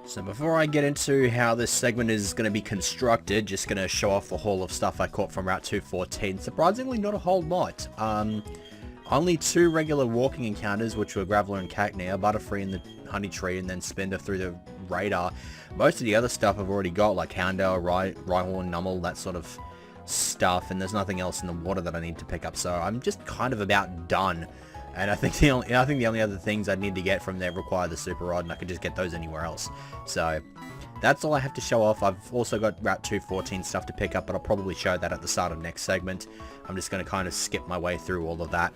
So before I get into how this segment is going to be constructed, just going to show off the haul of stuff I caught from Route 214. Surprisingly, not a whole lot. Only 2 regular walking encounters, which were Graveler and Cacnea, Butterfree in the Honey Tree, and then Spender through the radar. Most of the other stuff I've already got, like Houndour, Rhyhorn, Numel, that sort of stuff, and there's nothing else in the water that I need to pick up, so I'm just kind of about done. And I think the only other things I need to get from there require the Super Rod, and I could just get those anywhere else. So that's all I have to show off. I've also got Route 214 stuff to pick up, but I'll probably show that at the start of next segment. I'm just going to kind of skip my way through all of that.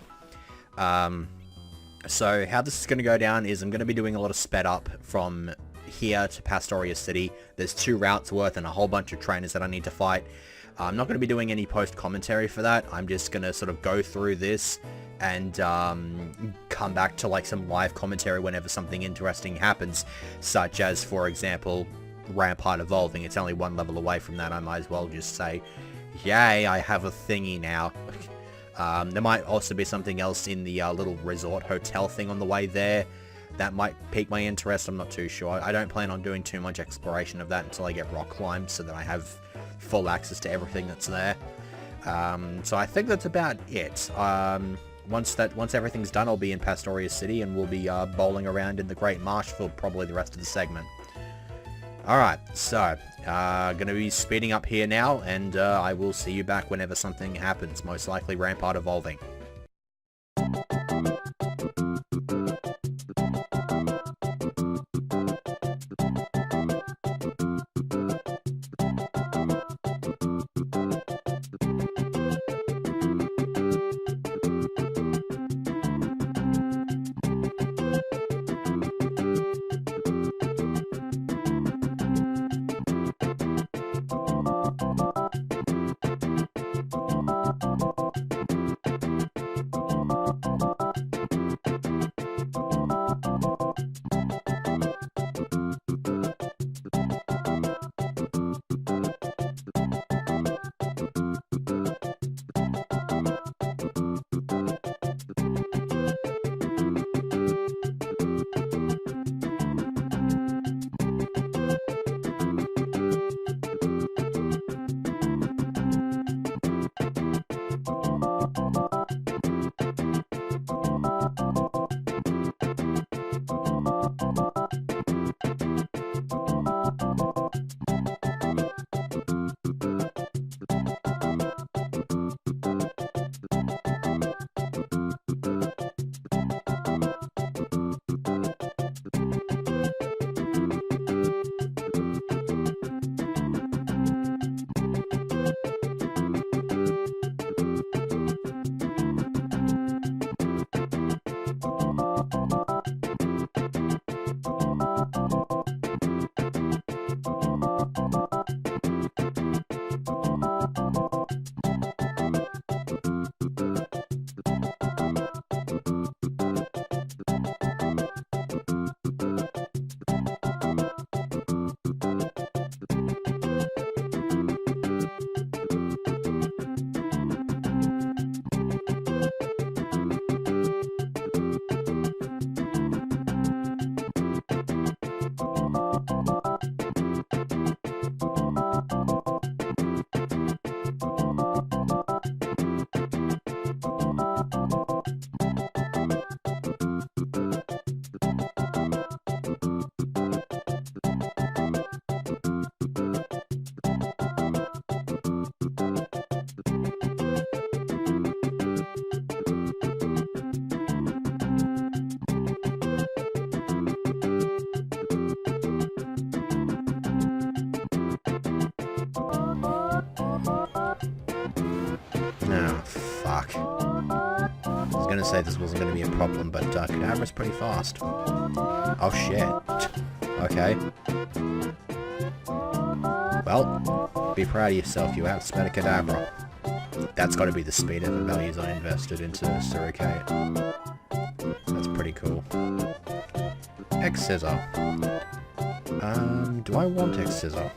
So how this is going to go down is I'm going to be doing a lot of sped up from here to Pastoria City. There's 2 routes worth and a whole bunch of trainers that I need to fight. I'm not going to be doing any post commentary for that. I'm just going to sort of go through this and come back to like some live commentary whenever something interesting happens, such as, for example, Rampart evolving. It's only 1 level away from that. I might as well just say, yay, I have a thingy now. There might also be something else in the little resort hotel thing on the way there that might pique my interest. I'm not too sure. I don't plan on doing too much exploration of that until I get rock climbed, so that I have full access to everything that's there. So I think that's about it. Once everything's done, I'll be in Pastoria City, and we'll be bowling around in the Great Marsh for probably the rest of the segment. Alright, so, gonna be speeding up here now, and I will see you back whenever something happens, most likely Rampart evolving. Say this wasn't going to be a problem, but Kadabra's pretty fast. Oh shit. Okay. Well, be proud of yourself, you outsped a Kadabra. That's got to be the speed of the values I invested into Suricate. That's pretty cool. X-Scissor. Do I want X-Scissor?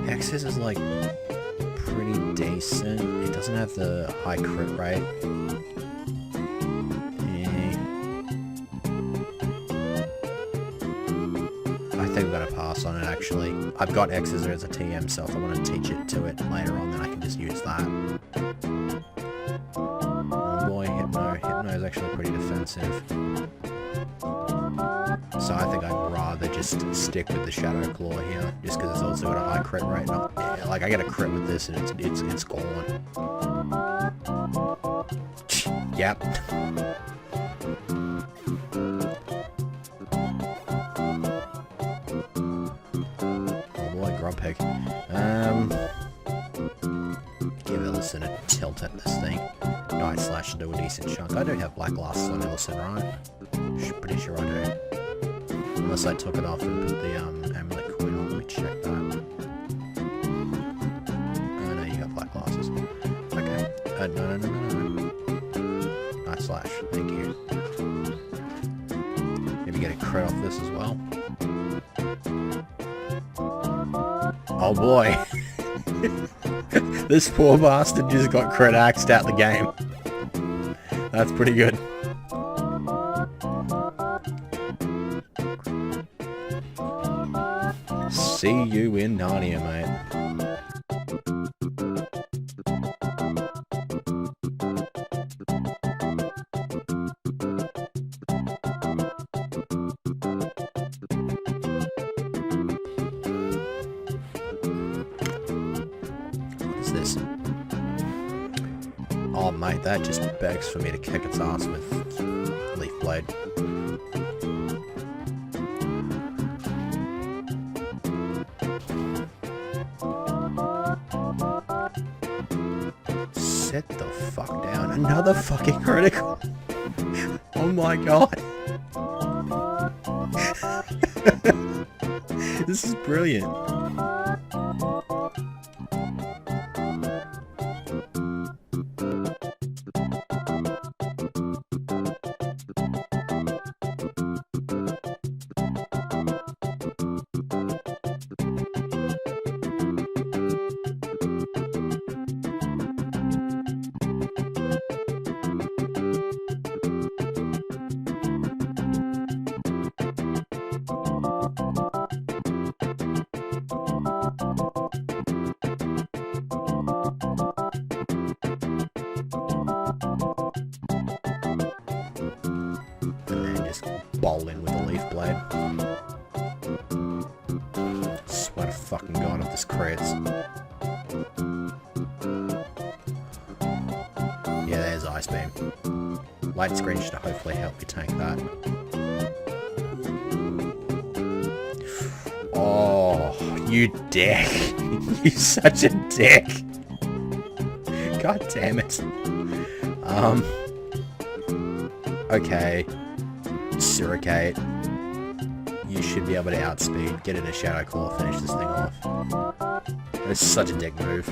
X-Scissor's like pretty decent. It doesn't have the high crit rate. think I'm going to pass on it, actually. I've got Exeter as a TM, so if I want to teach it to it later on, then I can just use that. Oh boy, Hypno. Hypno is actually pretty defensive. So I think I'd rather just stick with the Shadow Claw here, just because it's also got a high crit rate. Yeah, like, I get a crit with this, and it's gone. Yep. Pick. Give Illison a tilt at this thing. Night Slash to do a decent chunk. I do have Black Glasses on Illison, right? Pretty sure I do. Unless I took it off and put the amulet coin on. Let me check that. Oh no, you got Black Glasses. Okay. No. Night Slash. Thank you. Maybe get a crit off this as well. Oh boy. This poor bastard just got crit axed out the game. That's pretty good. See you in Narnia, mate. This. Oh mate, that just begs for me to kick its ass with Leaf Blade. Sit the fuck down. Another fucking critical. Oh my god. This is brilliant. Bowl in with a Leaf Blade. Swear to fucking god if this crits. Yeah, there's Ice Beam. Light Screen should hopefully help you tank that. Oh, you dick. You're such a dick. God damn it. Okay. Suricate. You should be able to outspeed, get in a Shadow Claw, finish this thing off. It's such a dick move.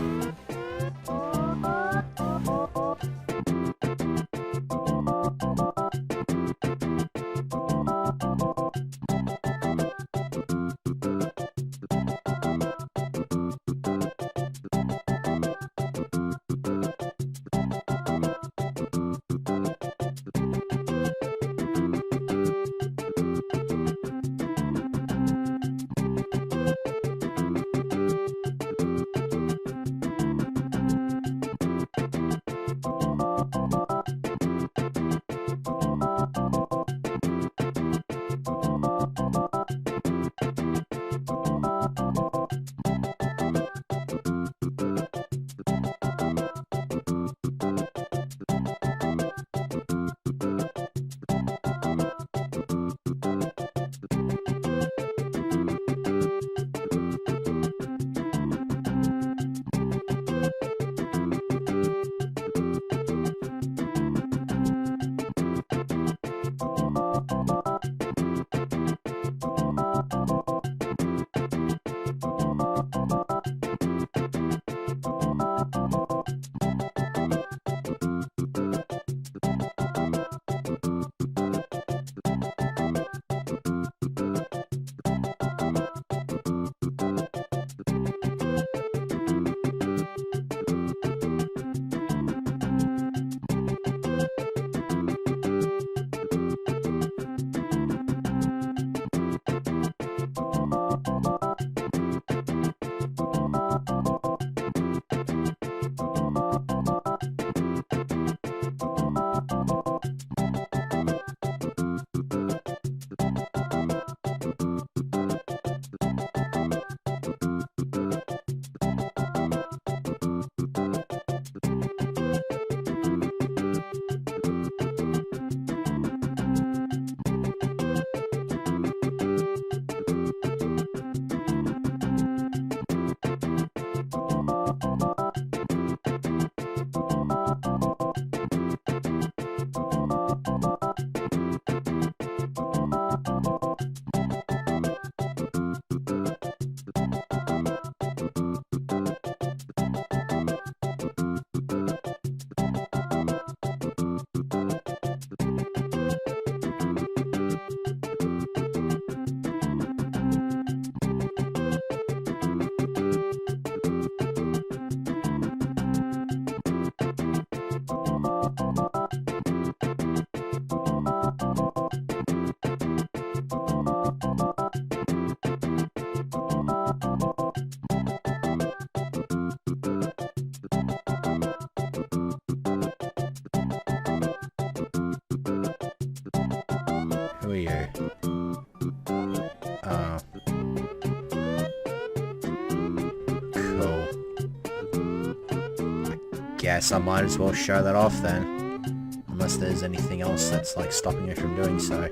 guess I might as well show that off then. Unless there's anything else that's like stopping me from doing so.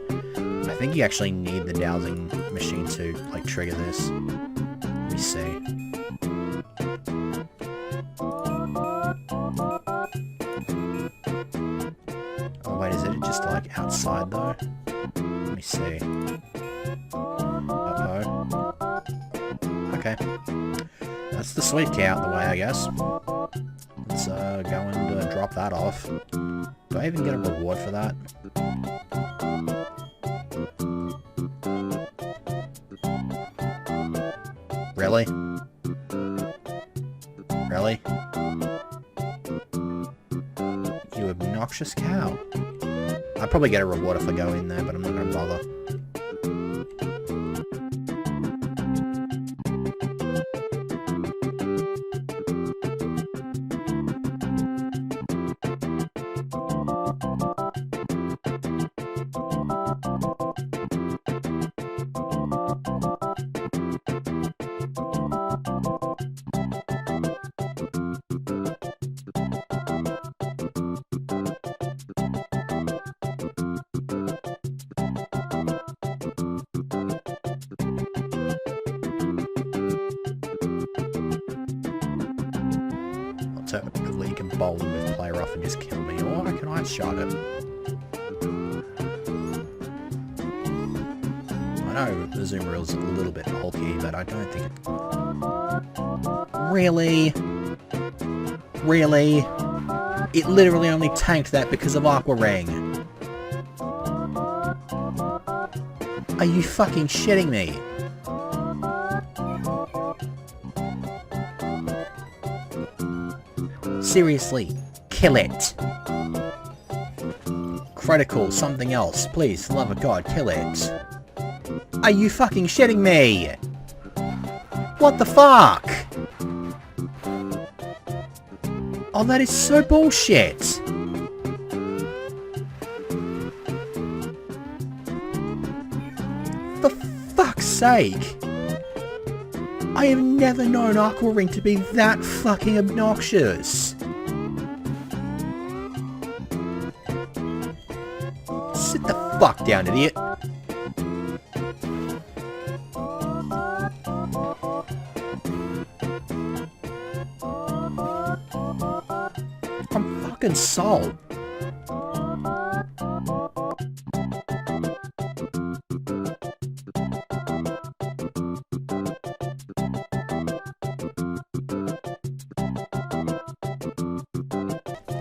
I think you actually need the dowsing machine to like trigger this. Let me see. Oh wait, is it just like outside though? Let me see. Uh-oh. Okay. That's the sweet key out the way, I guess. Let's go and drop that off. Do I even get a reward for that? Really? Really? You obnoxious cow. I'll probably get a reward if I go in there, but I'm not gonna bother. Alternatively, you can bowl him with player off and just kill me, or I can ice shot him. I know the zoom reel's a little bit bulky, but I don't think it... Really? Really? It literally only tanked that because of Aqua Ring. Are you fucking shitting me? Seriously, kill it. Critical, something else. Please, for the love of God, kill it. Are you fucking shitting me? What the fuck? Oh, that is so bullshit. For fuck's sake. I have never known Aqua Ring to be that fucking obnoxious. Sit the fuck down, idiot. I'm fucking salt.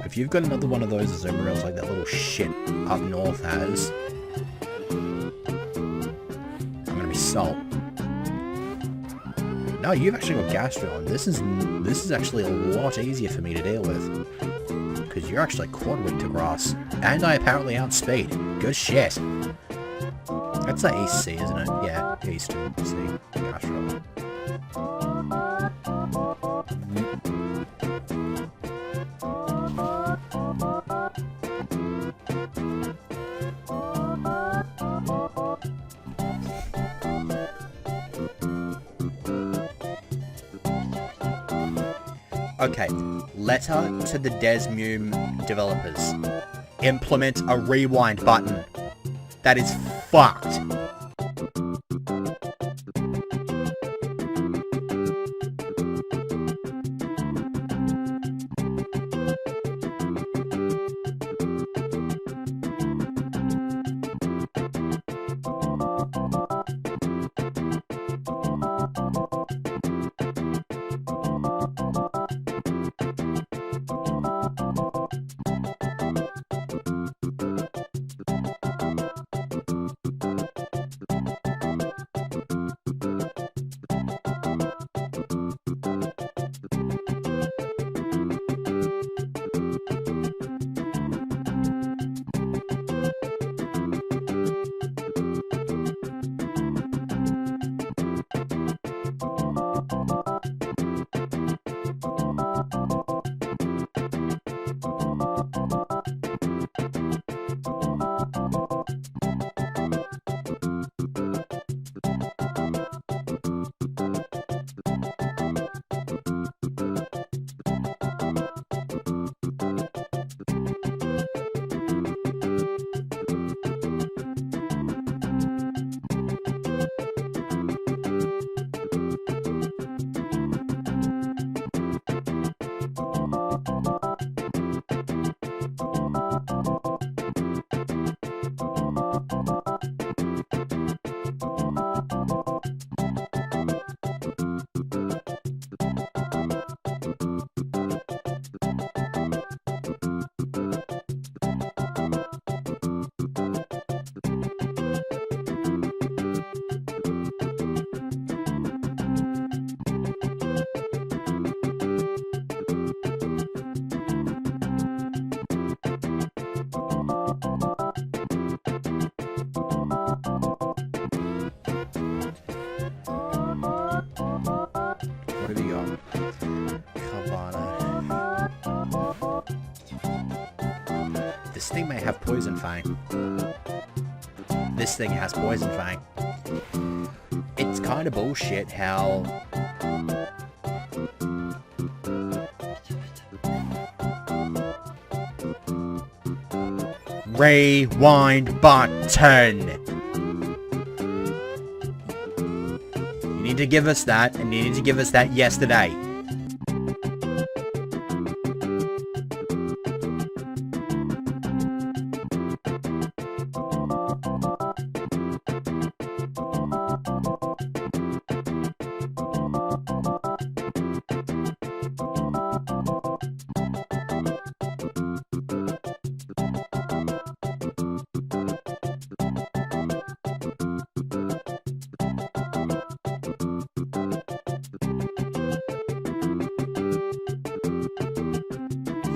If you've got another one of those zoom reels like that little shit up north has, I'm gonna be salt. No, you've actually got Gastrodon. This is actually a lot easier for me to deal with. Because you're actually quad weak to grass. And I apparently outspeed. Good shit. That's the East Sea, isn't it? Yeah, Eastern Sea. Gastrodon. Okay, letter to the Desmume developers. Implement a rewind button. That is fucked. thing may have Poison Fang. This thing has Poison Fang. It's kind of bullshit how... Rewind button! You need to give us that, and you need to give us that yesterday.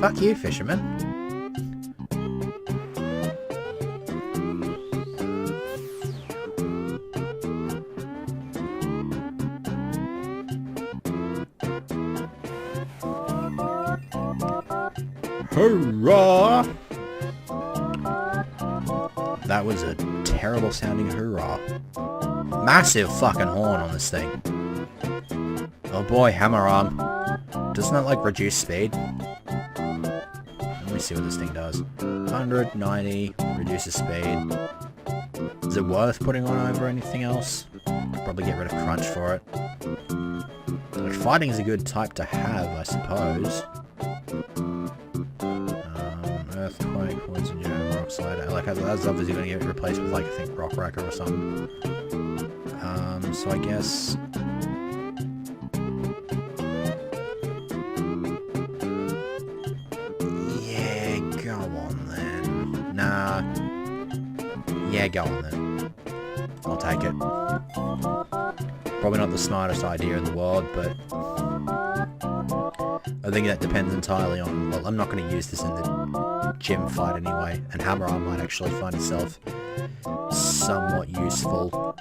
Fuck you, fisherman. Hurrah! That was a terrible sounding hurrah. Massive fucking horn on this thing. Oh boy, hammer arm. Doesn't that like reduce speed? Let me see what this thing does. 190, reduces speed. Is it worth putting on over anything else? Probably get rid of crunch for it. Like, fighting is a good type to have, I suppose. Earthquake, poison jam, rock slider. Like, that's obviously going to get replaced with, like, I think rock wrecker or something. So I guess... yeah, go on then. Nah. Yeah, go on then. I'll take it. Probably not the smartest idea in the world, but... I think that depends entirely on... well, I'm not going to use this in the gym fight anyway, and hammer arm might actually find itself somewhat useful.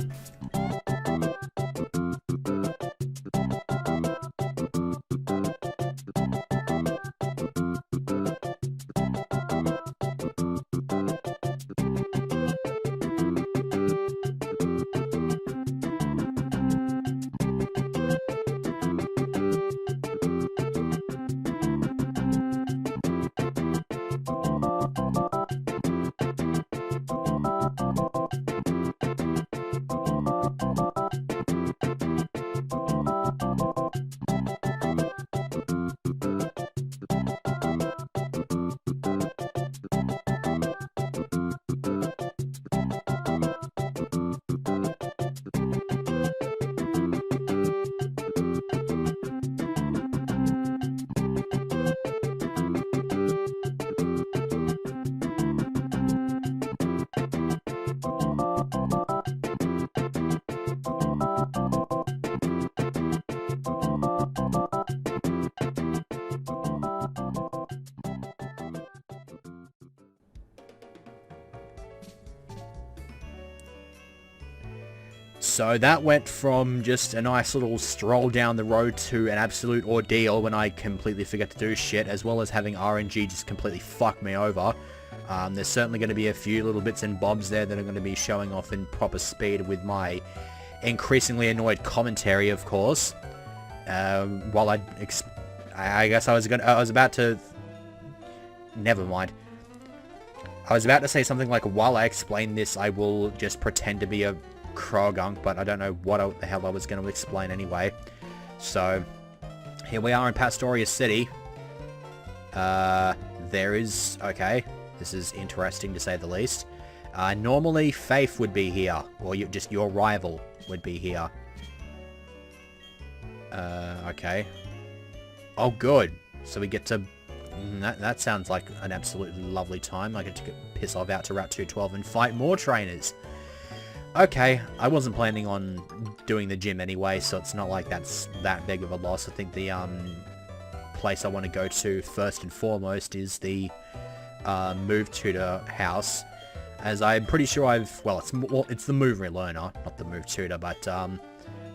So that went from just a nice little stroll down the road to an absolute ordeal when I completely forgot to do shit, as well as having RNG just completely fuck me over. There's certainly going to be a few little bits and bobs there that are going to be showing off in proper speed with my increasingly annoyed commentary, of course. While I guess I was about to... never mind. I was about to say something like, while I explain this, I will just pretend to be a Krogunk, but I don't know what the hell I was going to explain anyway. So, here we are in Pastoria City. There is... okay, this is interesting to say the least. Normally, Faith would be here, or just your rival would be here. Okay. Oh, good. So we get to... that sounds like an absolutely lovely time. I get to piss off out to Route 212 and fight more trainers. Okay, I wasn't planning on doing the gym anyway, so it's not like that's that big of a loss. I think the place I want to go to first and foremost is the Move Tutor house, as I'm pretty sure I've... well, it's the Move Relearner, not the Move Tutor, but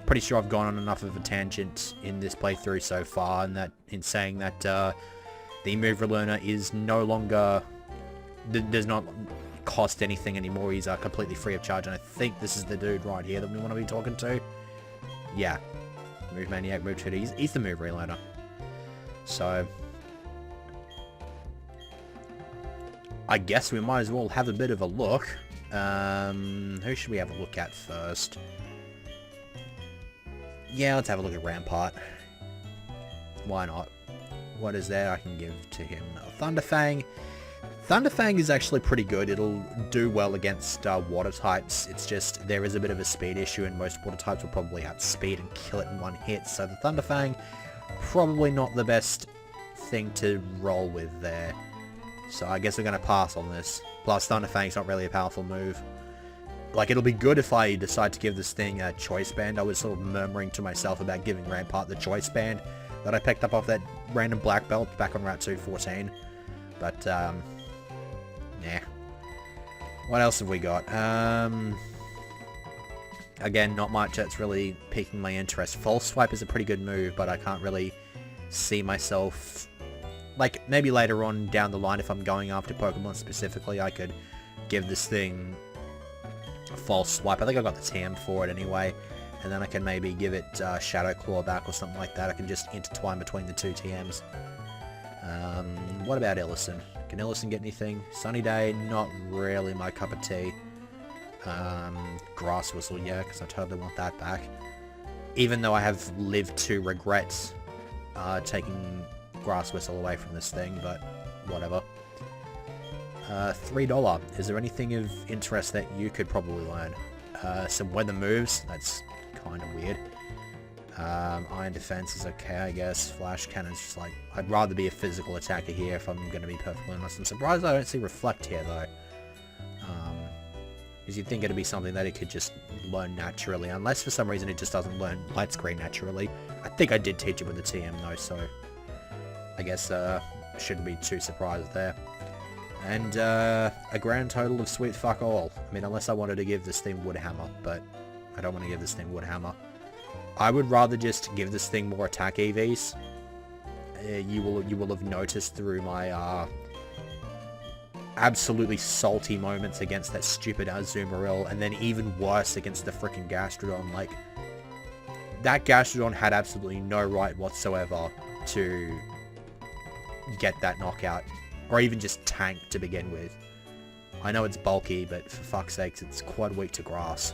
pretty sure I've gone on enough of a tangent in this playthrough so far, and that in saying that the Move Relearner is no longer does not cost anything anymore. He's completely free of charge, and I think this is the dude right here that we want to be talking to. Yeah. Move Maniac, Move Cheater. He's the move relater. So, I guess we might as well have a bit of a look. Who should we have a look at first? Yeah, let's have a look at Rampart. Why not? What is there I can give to him? Thunderfang. Thunderfang is actually pretty good. It'll do well against water types. It's just there is a bit of a speed issue, and most water types will probably outspeed and kill it in one hit. So the Thunderfang, probably not the best thing to roll with there. So I guess we're going to pass on this. Plus, Thunderfang's not really a powerful move. Like, it'll be good if I decide to give this thing a Choice Band. I was sort of murmuring to myself about giving Rampart the Choice Band that I picked up off that random black belt back on Route 214. But, nah. What else have we got? Again, not much that's really piquing my interest. False Swipe is a pretty good move, but I can't really see myself... Like, maybe later on down the line, if I'm going after Pokemon specifically, I could give this thing a False Swipe. I think I got the TM for it anyway. And then I can maybe give it Shadow Claw back or something like that. I can just intertwine between the two TMs. What about Illison? Can Illison get anything? Sunny Day, not really my cup of tea. Grass Whistle, yeah, because I totally want that back. Even though I have lived to regret taking Grass Whistle away from this thing, but whatever. $3. Is there anything of interest that you could probably learn? Some weather moves, that's kind of weird. Iron Defense is okay, I guess. Flash Cannon's just like... I'd rather be a physical attacker here if I'm going to be perfectly honest. I'm surprised I don't see Reflect here, though. Because you'd think it'd be something that it could just learn naturally. Unless for some reason it just doesn't learn Light Screen naturally. I think I did teach it with the TM, though, so... I guess, shouldn't be too surprised there. And, a grand total of sweet fuck all. I mean, unless I wanted to give this thing Wood Hammer, but I don't want to give this thing Wood Hammer. I would rather just give this thing more attack EVs. You will have noticed through my absolutely salty moments against that stupid Azumarill, and then even worse against the freaking Gastrodon. Like, that Gastrodon had absolutely no right whatsoever to get that knockout, or even just tank to begin with. I know it's bulky, but for fuck's sakes, it's quite weak to grass.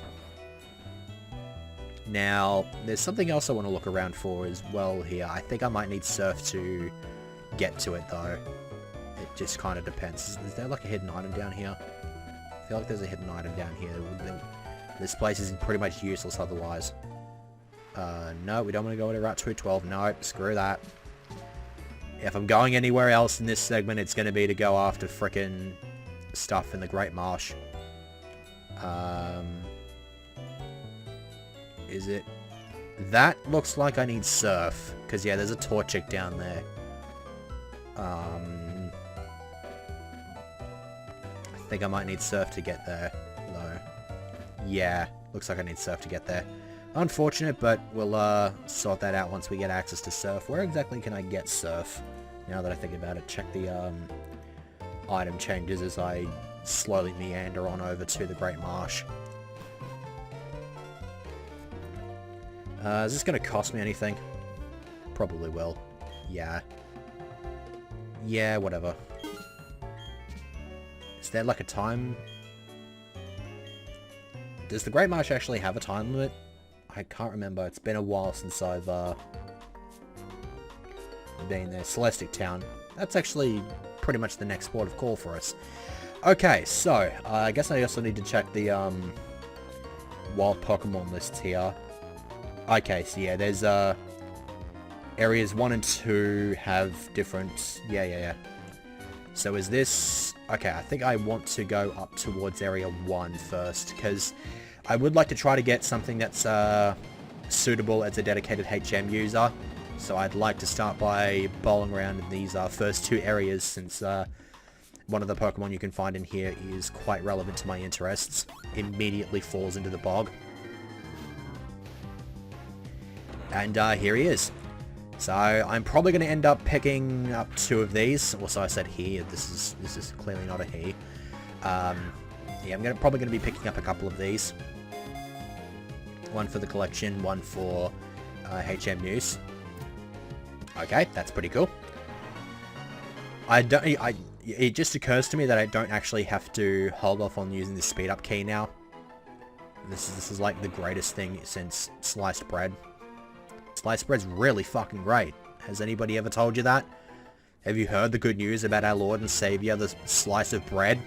Now, there's something else I want to look around for as well here. I think I might need Surf to get to it, though. It just kind of depends. Is there like a hidden item down here? I feel like there's a hidden item down here. This place is pretty much useless otherwise. No, we don't want to go to Route 212. No, screw that. If I'm going anywhere else in this segment, it's going to be to go after frickin' stuff in the Great Marsh. Is it? That looks like I need Surf. Because, yeah, there's a Torchic down there. I think I might need Surf to get there, though. Yeah, looks like I need Surf to get there. Unfortunate, but we'll sort that out once we get access to Surf. Where exactly can I get Surf? Now that I think about it, check the item changes as I slowly meander on over to the Great Marsh. Is this going to cost me anything? Probably will. Yeah. Yeah, whatever. Is there like a time? Does the Great Marsh actually have a time limit? I can't remember. It's been a while since I've been there. Celestic Town. That's actually pretty much the next port of call for us. Okay, so I guess I also need to check the wild Pokemon list here. Okay, so yeah, there's areas 1 and 2 have different... Yeah. So is this... Okay, I think I want to go up towards area 1 first, because I would like to try to get something that's suitable as a dedicated HM user. So I'd like to start by bowling around in these first 2 areas, since one of the Pokemon you can find in here is quite relevant to my interests. Immediately falls into the bog. And here he is. So I'm probably going to end up picking up 2 of these. Also, I said he. This is clearly not a he. Yeah, I'm probably going to be picking up a couple of these. One for the collection, one for HM use. Okay, that's pretty cool. It just occurs to me that I don't actually have to hold off on using the speed up key now. This is like the greatest thing since sliced bread. Sliced bread's really fucking great. Has anybody ever told you that? Have you heard the good news about our Lord and Savior, the slice of bread?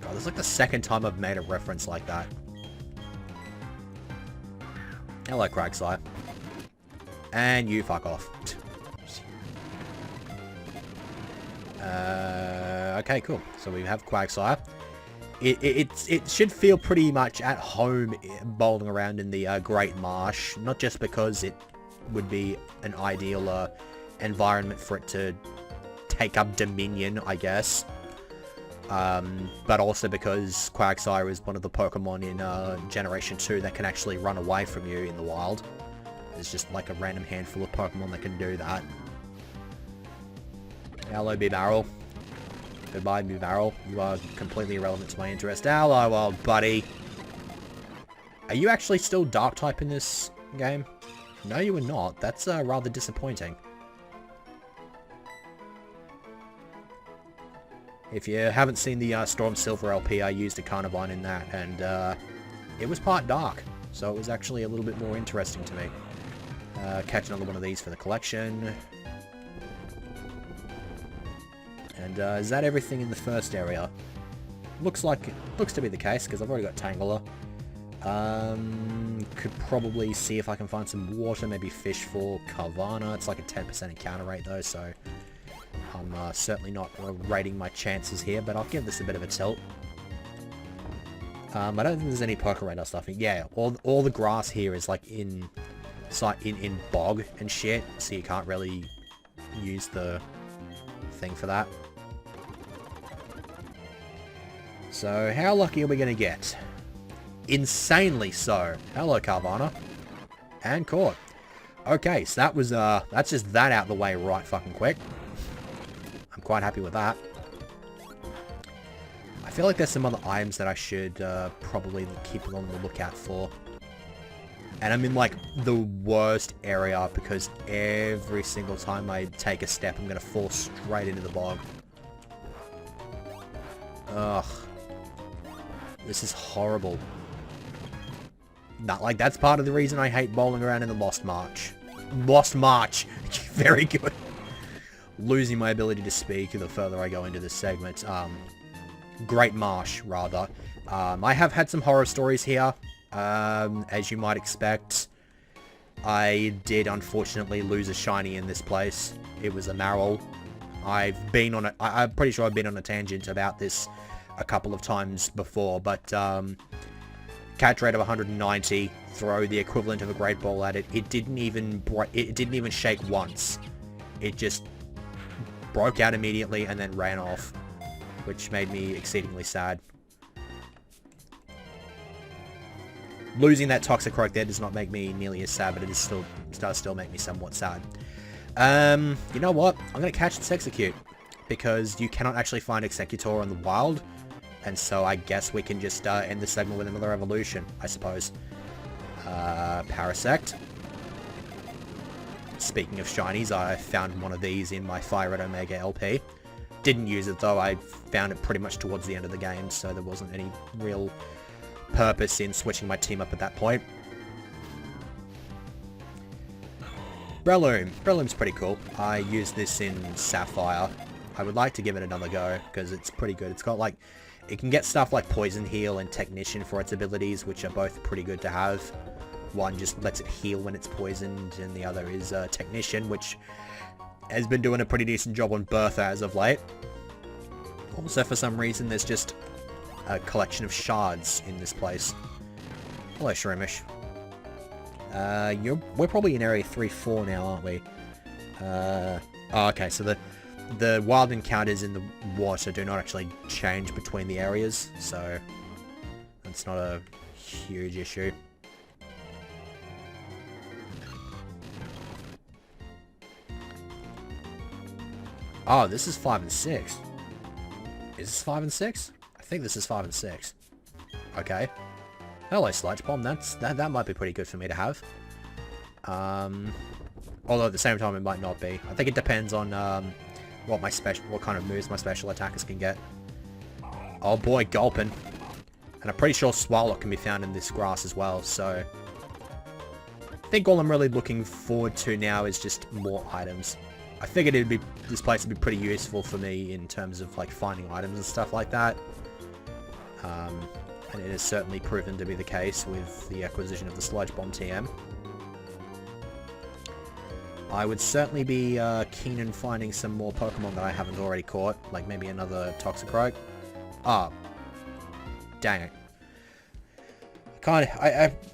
God, this is like the second time I've made a reference like that. Hello, Craggsire. And you fuck off. Okay, cool. So we have Quagsire. It should feel pretty much at home bowling around in the Great Marsh, not just because it would be an ideal environment for it to take up dominion, I guess, but also because Quagsire is one of the Pokemon in Generation 2 that can actually run away from you in the wild. There's just like a random handful of Pokemon that can do that. Hello, Bibarel. Goodbye, Bibarel. You are completely irrelevant to my interest. Hello, old buddy. Are you actually still Dark-type in this game? No, you are not. That's rather disappointing. If you haven't seen the Storm Silver LP, I used a Carnivine in that, and it was part Dark, so it was actually a little bit more interesting to me. Catch another one of these for the collection. And is that everything in the first area? Looks to be the case, because I've already got Tangela. Could probably see if I can find some water, maybe fish for Carvana. It's like a 10% encounter rate though, so I'm certainly not rating my chances here, but I'll give this a bit of a tilt. I don't think there's any Pokerado stuff. Yeah, all the grass here is like in bog and shit, so you can't really use the thing for that. So how lucky are we going to get? Insanely so. Hello, Carvana. And caught. Okay, so that was that's just that out the way right fucking quick. I'm quite happy with that. I feel like there's some other items that I should probably keep on the lookout for. And I'm in like the worst area because every single time I take a step I'm going to fall straight into the bog. Ugh. This is horrible. Not like that's part of the reason I hate bowling around in the Lost March. Lost March! Very good. Losing my ability to speak the further I go into this segment. Great Marsh, rather. I have had some horror stories here. As you might expect. I did unfortunately lose a shiny in this place. It was a Marill. I'm pretty sure I've been on a tangent about this a couple of times before, but catch rate of 190, throw the equivalent of a great ball at it. It didn't even shake once. It just broke out immediately and then ran off, which made me exceedingly sad. Losing that Toxicroak there does not make me nearly as sad, but it does still make me somewhat sad. You know what? I'm going to catch this Execute, because you cannot actually find Executor in the wild, and so I guess we can just end the segment with another evolution, I suppose. Parasect. Speaking of shinies, I found one of these in my Fire Red Omega LP. Didn't use it though, I found it pretty much towards the end of the game, so there wasn't any real purpose in switching my team up at that point. Breloom. Breloom's pretty cool. I used this in Sapphire. I would like to give it another go, because it's pretty good. It's got like... It can get stuff like Poison Heal and Technician for its abilities, which are both pretty good to have. One just lets it heal when it's poisoned, and the other is Technician, which has been doing a pretty decent job on Bertha as of late. Also, for some reason, there's just a collection of shards in this place. Hello, Shroomish. We're probably in Area 3-4 now, aren't we? Oh, okay, so the wild encounters in the water do not actually change between the areas, so that's not a huge issue. Oh, this is 5 and 6. Is this 5 and 6? I think this is 5 and 6. Okay. Hello, Sludge Bomb. That might be pretty good for me to have. Although at the same time it might not be. I think it depends on what kind of moves my special attackers can get. Oh boy, Gulpin. And I'm pretty sure Swallow can be found in this grass as well, so... I think all I'm really looking forward to now is just more items. I figured this place would be pretty useful for me in terms of like finding items and stuff like that. And it has certainly proven to be the case with the acquisition of the Sludge Bomb TM. I would certainly be keen in finding some more Pokemon that I haven't already caught, like maybe another Toxicroak. Ah, dang it.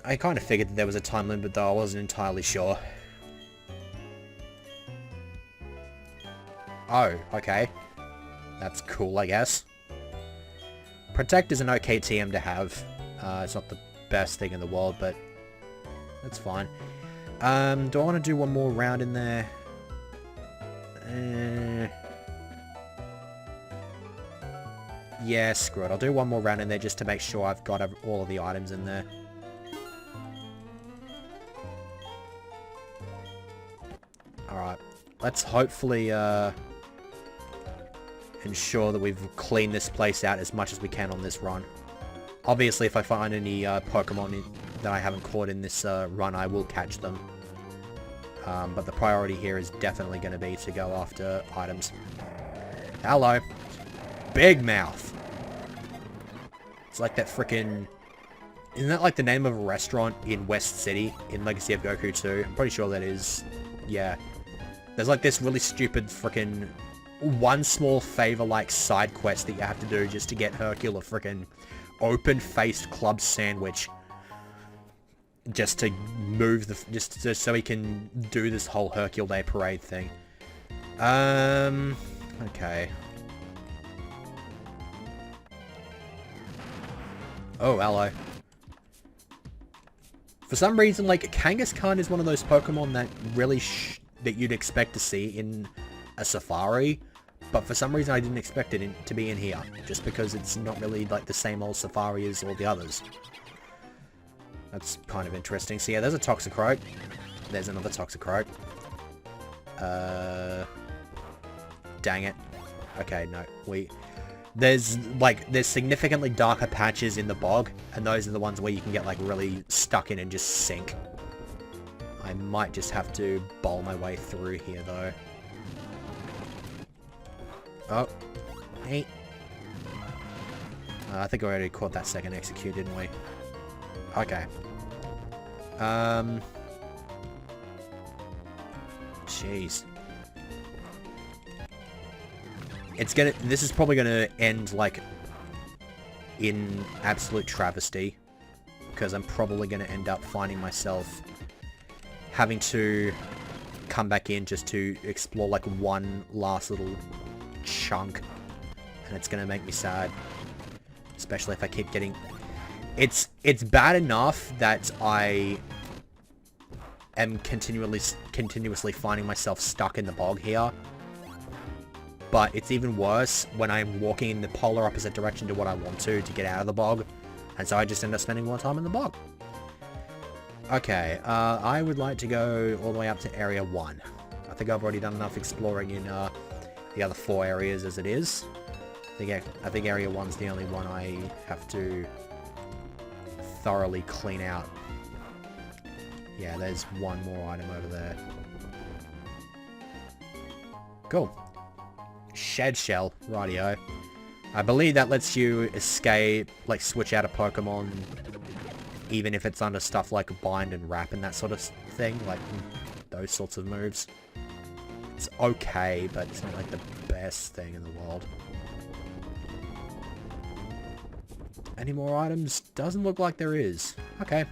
I kind of figured that there was a time limit, though I wasn't entirely sure. Oh, okay. That's cool, I guess. Protect is an okay TM to have. It's not the best thing in the world, but that's fine. Do I want to do one more round in there? Yeah, screw it. I'll do one more round in there just to make sure I've got all of the items in there. Alright. Let's hopefully ensure that we've cleaned this place out as much as we can on this run. Obviously, if I find any Pokemon that I haven't caught in this run, I will catch them. But the priority here is definitely going to be to go after items. Hello. Big Mouth. It's like that frickin'... Isn't that like the name of a restaurant in West City in Legacy of Goku 2? I'm pretty sure that is. Yeah. There's like this really stupid frickin' one small favor like side quest that you have to do just to get Hercule a frickin' open-faced club sandwich. Just to move the... just so he can do this whole Hercule Day parade thing. Okay. Oh, hello. For some reason, like, Kangaskhan is one of those Pokemon that really that you'd expect to see in a Safari, but for some reason I didn't expect it to be in here, just because it's not really, like, the same old Safari as all the others. That's kind of interesting. So yeah, there's a Toxicroak. There's another Toxicroak. Dang it. Okay, no, There's significantly darker patches in the bog, and those are the ones where you can get, like, really stuck in and just sink. I might just have to bowl my way through here, though. Oh. Hey. I think I already caught that second execute, didn't we? Okay. Jeez. This is probably gonna end, like, in absolute travesty, because I'm probably gonna end up finding myself having to come back in just to explore, like, one last little chunk, and it's gonna make me sad, especially if I keep getting... It's bad enough that I am continuously finding myself stuck in the bog here. But it's even worse when I'm walking in the polar opposite direction to what I want to get out of the bog. And so I just end up spending more time in the bog. Okay, I would like to go all the way up to Area 1. I think I've already done enough exploring in the other 4 areas as it is. I think Area 1's the only one I have to thoroughly clean out. Yeah, there's one more item over there. Cool. Shed Shell, rightio. I believe that lets you escape, like, switch out a Pokemon, even if it's under stuff like Bind and Wrap and that sort of thing, like, those sorts of moves. It's okay, but it's not, like, the best thing in the world. Any more items? Doesn't look like there is. Okay.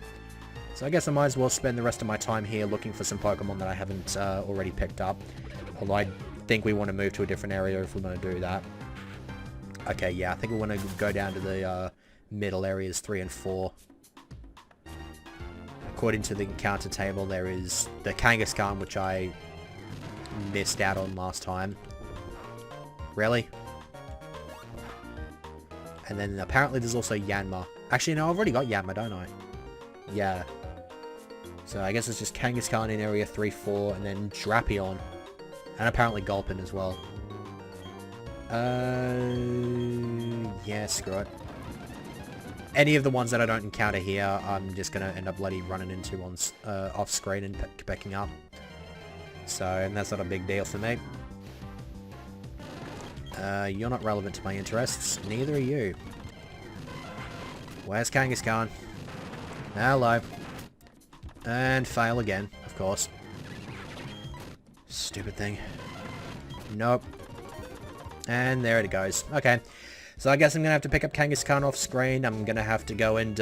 So I guess I might as well spend the rest of my time here looking for some Pokemon that I haven't already picked up. Although I think we want to move to a different area if we're going to do that. Okay, yeah, I think we want to go down to the middle areas 3 and 4. According to the encounter table, there is the Kangaskhan, which I missed out on last time. Really? And then apparently there's also Yanma. Actually, no, I've already got Yanma, don't I? Yeah. So I guess it's just Kangaskhan in Area 3-4, and then Drapion. And apparently Gulpin as well. Yeah, screw it. Any of the ones that I don't encounter here, I'm just going to end up bloody running into on off screen and picking up. So, and that's not a big deal for me. You're not relevant to my interests. Neither are you. Where's Kangaskhan? Hello. And fail again, of course. Stupid thing. Nope. And there it goes. Okay. So I guess I'm going to have to pick up Kangaskhan off screen. I'm going to have to go and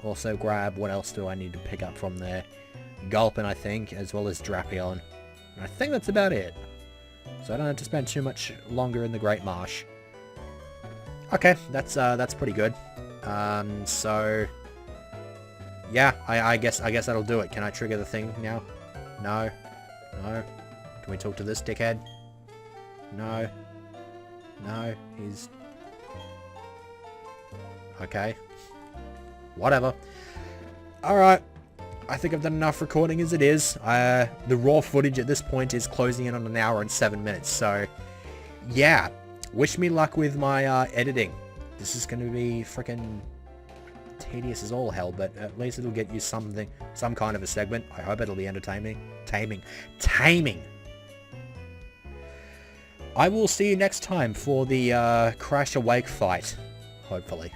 also grab... What else do I need to pick up from there? Gulpin, I think, as well as Drapion. I think that's about it. So I don't have to spend too much longer in the Great Marsh. Okay, that's pretty good. So... Yeah, I guess that'll do it. Can I trigger the thing now? No. No. Can we talk to this dickhead? No. No, he's... Okay. Whatever. Alright. I think I've done enough recording as it is. The raw footage at this point is closing in on an hour and 7 minutes, so... Yeah. Wish me luck with my editing. This is gonna be frickin' tedious as all hell, but at least it'll get you some kind of a segment. I hope it'll be entertaining. Taming! I will see you next time for the Crash Awake fight. Hopefully.